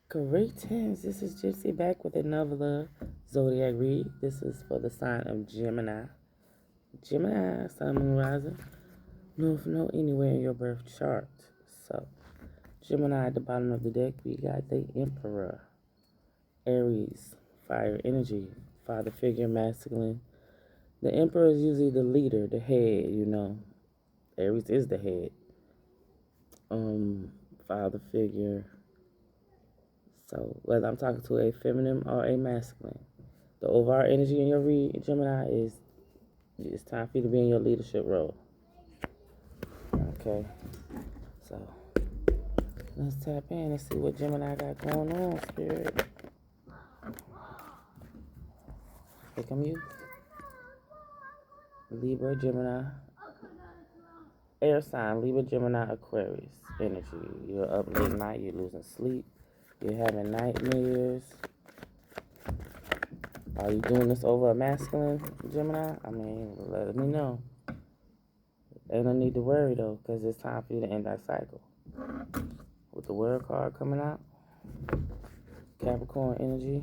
Greetings, this is Gyp-C back with another zodiac read. This is for the sign of Gemini. Gemini, Sun, Moon, Rising, North Node anywhere in your birth chart. So, Gemini at the bottom of the deck, we got the Emperor, Aries, fire energy, father figure, masculine. The Emperor is usually the leader, the head. Aries is the head. Father figure. So, whether I'm talking to a feminine or a masculine, the overall energy in your read, Gemini, is it's time for you to be in your leadership role. Okay, so let's tap in and see what Gemini got going on, Spirit. Here come you. Libra, Gemini, air sign, Libra, Gemini, Aquarius energy. You're up late night, you're losing sleep, you're having nightmares. Are you doing this over a masculine, Gemini? I mean, let me know. Ain't no need to worry though, because it's time for you to end that cycle. With the World card coming out, Capricorn energy.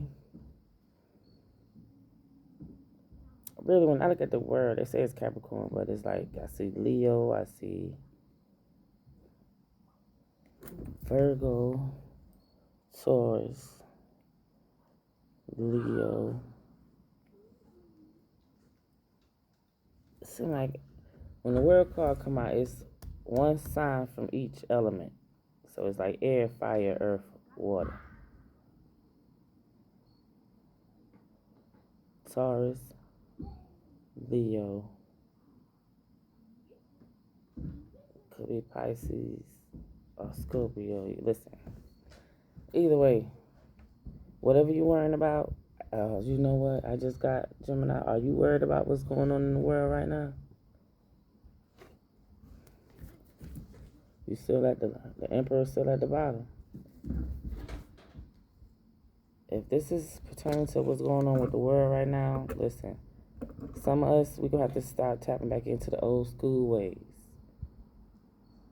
Really, when I look at the word, they say it's Capricorn, but it's like I see Leo, I see Virgo, Taurus, Leo. It seems like when the World card come out, it's one sign from each element. So it's like air, fire, earth, water. Taurus, Leo, could be Pisces or Scorpio. Listen, either way, whatever you're worrying about, you know what? I just got Gemini. Are you worried about what's going on in the world right now? You still at the Emperor still at the bottom. If this is pertaining to what's going on with the world right now, listen. Some of us, we're gonna have to start tapping back into the old school ways.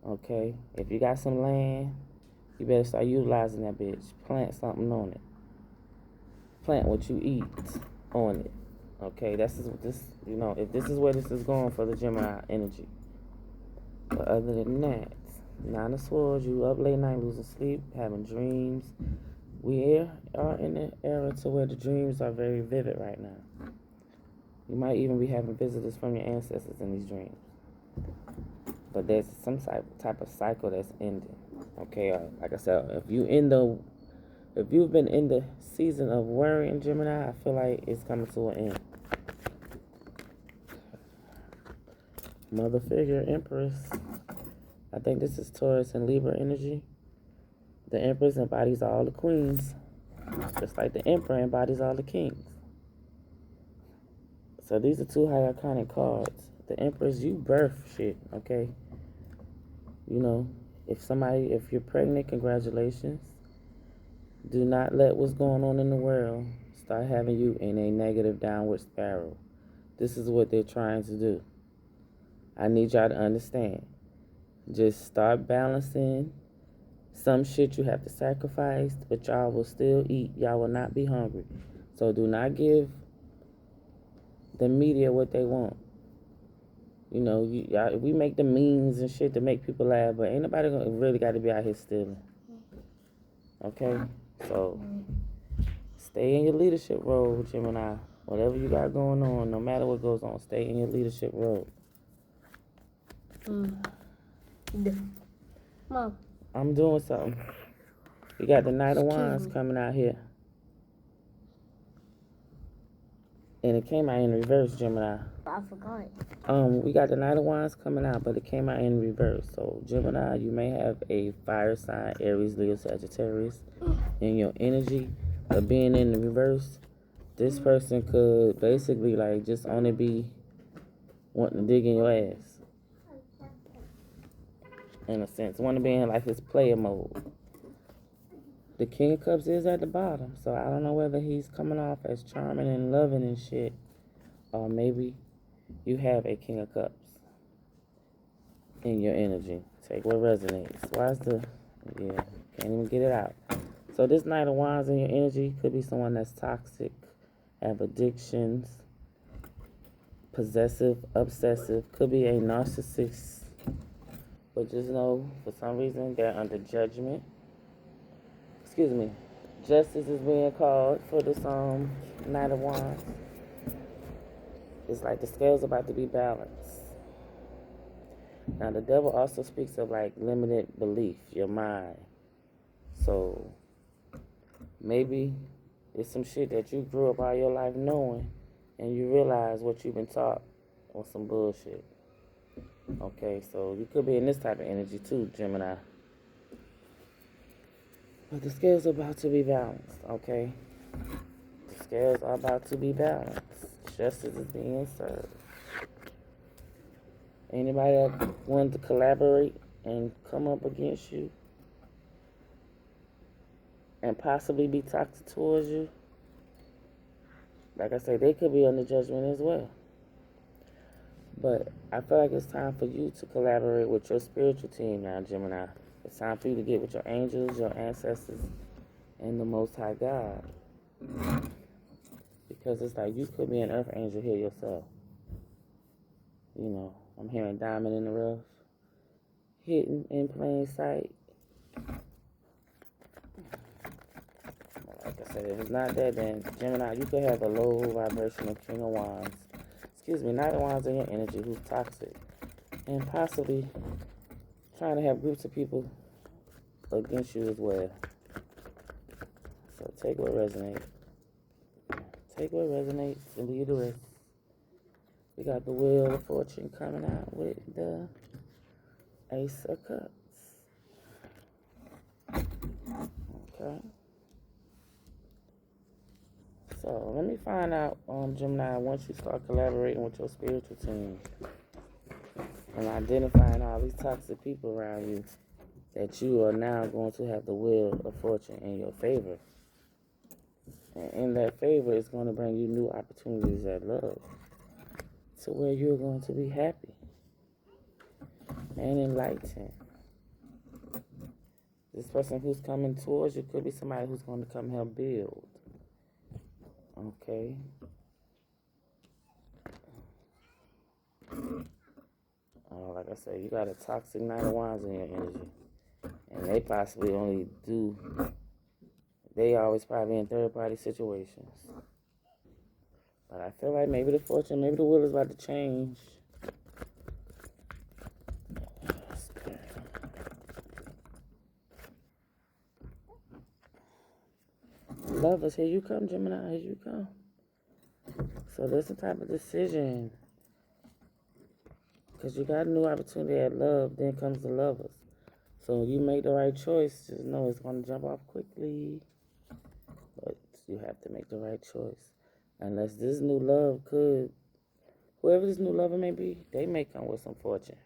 Okay? If you got some land, you better start utilizing that bitch. Plant something on it. Plant what you eat on it. Okay, if this is where this is going for the Gemini energy. But other than that, Nine of Swords, you up late night losing sleep, having dreams. We are in an era to where the dreams are very vivid right now. You might even be having visitors from your ancestors in these dreams. But there's some type of cycle that's ending. Okay, like I said, if you've been in the season of worrying, Gemini, I feel like it's coming to an end. Mother figure, Empress. I think this is Taurus and Libra energy. The Empress embodies all the queens, just like the Emperor embodies all the kings. So these are two high iconic cards. The Empress, you birth shit, okay? If you're pregnant, congratulations. Do not let what's going on in the world start having you in a negative downward spiral. This is what they're trying to do. I need y'all to understand. Just start balancing. Some shit you have to sacrifice, but y'all will still eat. Y'all will not be hungry. So do not give the media what they want. We make the memes and shit to make people laugh, but ain't nobody really got to be out here stealing. Okay? So stay in your leadership role, Gemini. Whatever you got going on, no matter what goes on, stay in your leadership role. Mom. I'm doing something. You got the Knight of Wands coming out here. And it came out in reverse, Gemini. I forgot. We got the Knight of Wands coming out, but it came out in reverse. So, Gemini, you may have a fire sign, Aries, Leo, Sagittarius, in your energy. But being in the reverse, this person could basically, just only be wanting to dig in your ass. In a sense. Want to be in, his player mode. The King of Cups is at the bottom, so I don't know whether he's coming off as charming and loving and shit, or maybe you have a King of Cups in your energy. Take what resonates. Can't even get it out. So this Knight of Wands in your energy could be someone that's toxic, have addictions, possessive, obsessive, could be a narcissist. But just know, for some reason, they're under judgment. Excuse me. Justice is being called for this Knight of Wands. It's like the scale's about to be balanced. Now, the devil also speaks of like limited belief, your mind. So, maybe it's some shit that you grew up all your life knowing, and you realize what you've been taught on some bullshit. Okay, so you could be in this type of energy too, Gemini. But the scales are about to be balanced, okay? The scales are about to be balanced. Justice is being served. Anybody that wanted to collaborate and come up against you and possibly be toxic towards you, like I say, they could be under judgment as well. But I feel like it's time for you to collaborate with your spiritual team now, Gemini. It's time for you to get with your angels, your ancestors, and the Most High God. Because it's like you could be an earth angel here yourself. You know, I'm hearing diamond in the rough, hidden in plain sight. Like I said, if it's not that, then Gemini, you could have a low vibrational King of Wands. Knight of Wands in your energy who's toxic. And possibly trying to have groups of people against you as well. So take what resonates. Take what resonates and leave the rest. We got the Wheel of Fortune coming out with the Ace of Cups. Okay. So let me find out, Gemini, once you start collaborating with your spiritual team and identifying all these toxic people around you, that you are now going to have the Wheel of Fortune in your favor. And in that favor, it's going to bring you new opportunities at love, to where you're going to be happy and enlightened. This person who's coming towards you could be somebody who's going to come help build. Okay? Like I said, you got a toxic Knight of Wands in your energy. And they possibly only do, they always probably in third-party situations. But I feel like maybe the fortune, maybe the wheel is about to change. Lovers, here you come, Gemini, here you come. So there's some type of decision. Because you got a new opportunity at love, then comes the lovers. So when you make the right choice, just know it's going to jump off quickly. But you have to make the right choice. Unless this new love could, whoever this new lover may be, they may come with some fortune.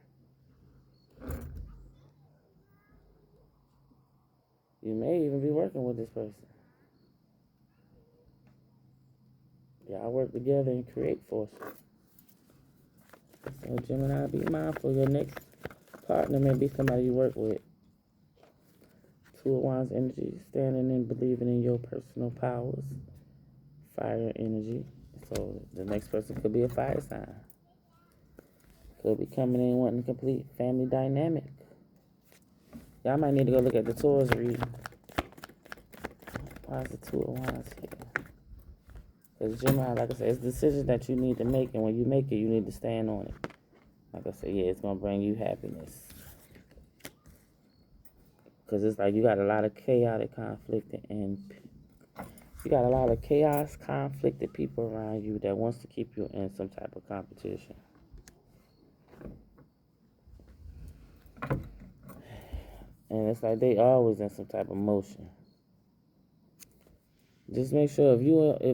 You may even be working with this person. Y'all work together and create forces. So Gemini, be mindful. Your next partner may be somebody you work with. Two of Wands energy, standing and believing in your personal powers. Fire energy. So the next person could be a fire sign. Could be coming in wanting to complete family dynamic. Y'all might need to go look at the Taurus reading. Why is the Two of Wands here? Because Gemini, like I said, it's decisions that you need to make, and when you make it, you need to stand on it. Like I said, yeah, it's going to bring you happiness. Because it's like you got a lot of chaotic conflict, and you got a lot of chaos, conflicted people around you that wants to keep you in some type of competition. And it's like they always in some type of motion. Just make sure if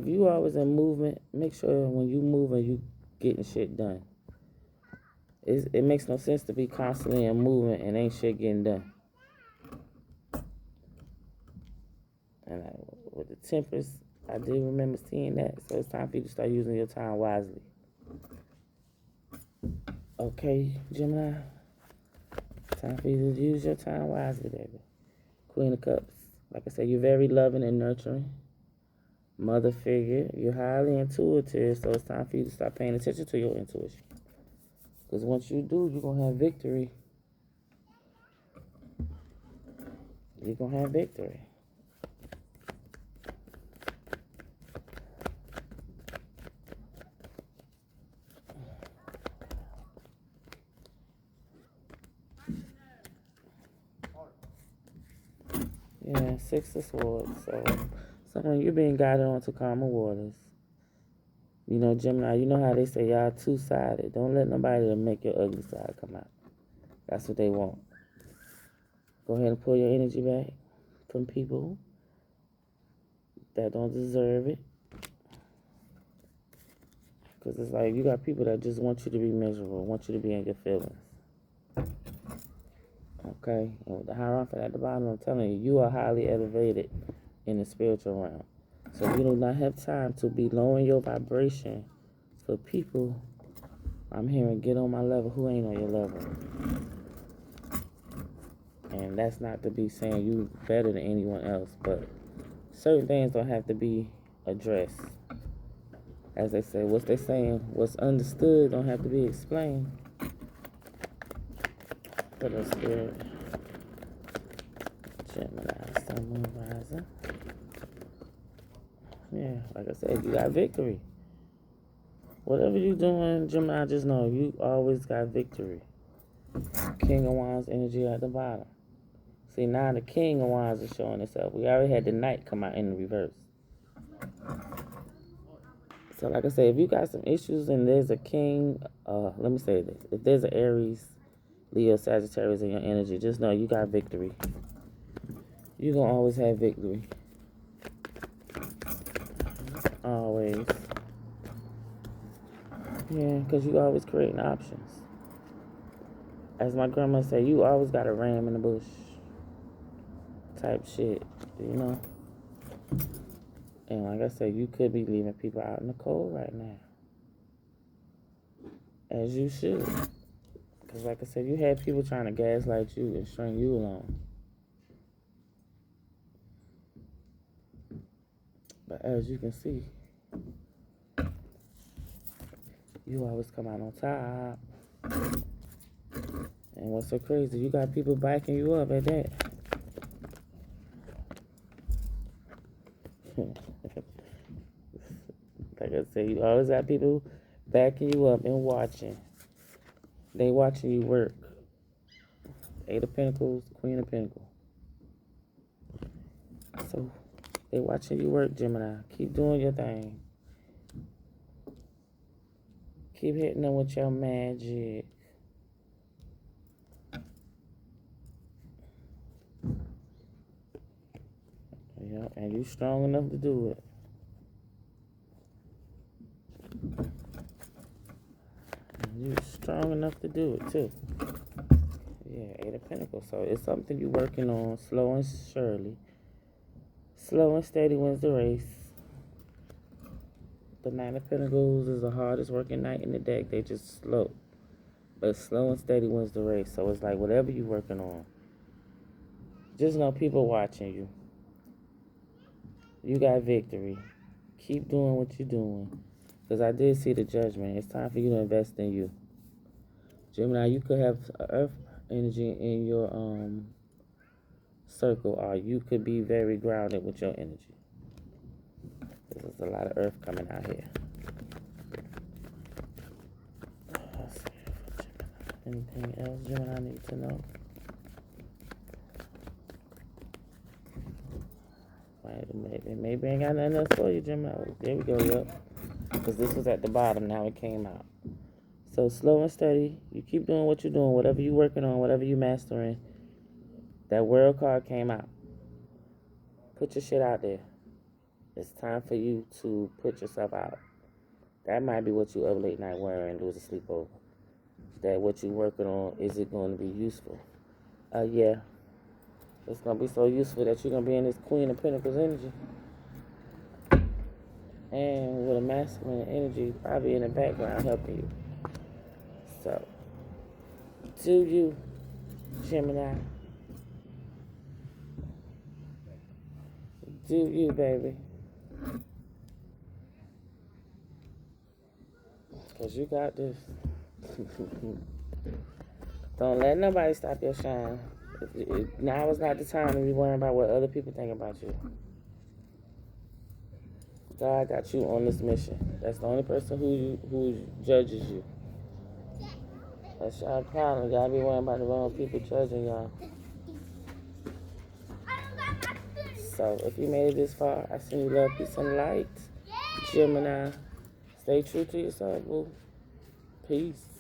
you always in movement, make sure when you moving, you getting shit done. It makes no sense to be constantly in movement and ain't shit getting done. And with the Temperance, I did remember seeing that. So it's time for you to start using your time wisely. Okay, Gemini? Time for you to use your time wisely, baby. Queen of Cups. Like I said, you're very loving and nurturing. Mother figure. You're highly intuitive, so it's time for you to start paying attention to your intuition. Because once you do, you're going to have victory. You're going to have victory. Yeah, Six of Swords. So, someone you're being guided onto calmer waters. You know, Gemini, you know how they say y'all two-sided. Don't let nobody make your ugly side come out. That's what they want. Go ahead and pull your energy back from people that don't deserve it. Because it's like you got people that just want you to be miserable, want you to be in your feelings. Okay? And with the Hierophant at the bottom, I'm telling you, you are highly elevated in the spiritual realm. So you do not have time to be lowering your vibration for people, I'm hearing, get on my level, who ain't on your level. And that's not to be saying you better than anyone else, but certain things don't have to be addressed. As they say, what's they saying? What's understood don't have to be explained. For the spirit. Gemini, Sun, Moon, Rising. Yeah, like I said, you got victory. Whatever you're doing, Gemini, just know you always got victory. King of Wands energy at the bottom. See, now the King of Wands is showing itself. We already had the Knight come out in the reverse. So, like I say, if you got some issues and there's a King, let me say this. If there's an Aries, Leo, Sagittarius in your energy, just know you got victory. You're going to always have victory. Always. Yeah, because you always creating options. As my grandma said, you always got a ram in the bush type shit, you know? And like I said, you could be leaving people out in the cold right now. As you should. Because like I said, you had people trying to gaslight you and string you along. But as you can see, you always come out on top. And what's so crazy, you got people backing you up at that. Like I said, you always got people backing you up and watching. They watching you work. Eight of Pentacles, Queen of Pentacles. So, they watching you work, Gemini. Keep doing your thing. Keep hitting them with your magic. Yeah, and you strong enough to do it. And you strong enough to do it, too. Yeah, Eight of Pentacles. So, it's something you're working on, slow and surely. Slow and steady wins the race. The Nine of Pentacles is the hardest working knight in the deck. They just slow. But slow and steady wins the race. So it's like whatever you're working on, just know people watching you. You got victory. Keep doing what you're doing. Because I did see the Judgment. It's time for you to invest in you. Gemini, you could have Earth energy in your circle, or you could be very grounded with your energy. There's a lot of Earth coming out here. Anything else, Gemini, I need to know? Wait a minute. Maybe I ain't got nothing else for you, Gemini. There we go, yep. Because this was at the bottom, now it came out. So slow and steady. You keep doing what you're doing, whatever you're working on, whatever you're mastering. That World card came out. Put your shit out there. It's time for you to put yourself out. That might be what you up late night wearing and lose a sleepover. That what you're working on, is it going to be useful? Yeah. It's going to be so useful that you're going to be in this Queen of Pentacles energy. And with a masculine energy probably in the background helping you. So, do you, Gemini? do you, baby. Because you got this. Don't let nobody stop your shine. Now is not the time to be worrying about what other people think about you. God got you on this mission. That's the only person who judges you. That's y'all problem. Y'all be worrying about the wrong people judging y'all. So if you made it this far, I send you love, peace, and light. Gemini, stay true to yourself, boo. Peace.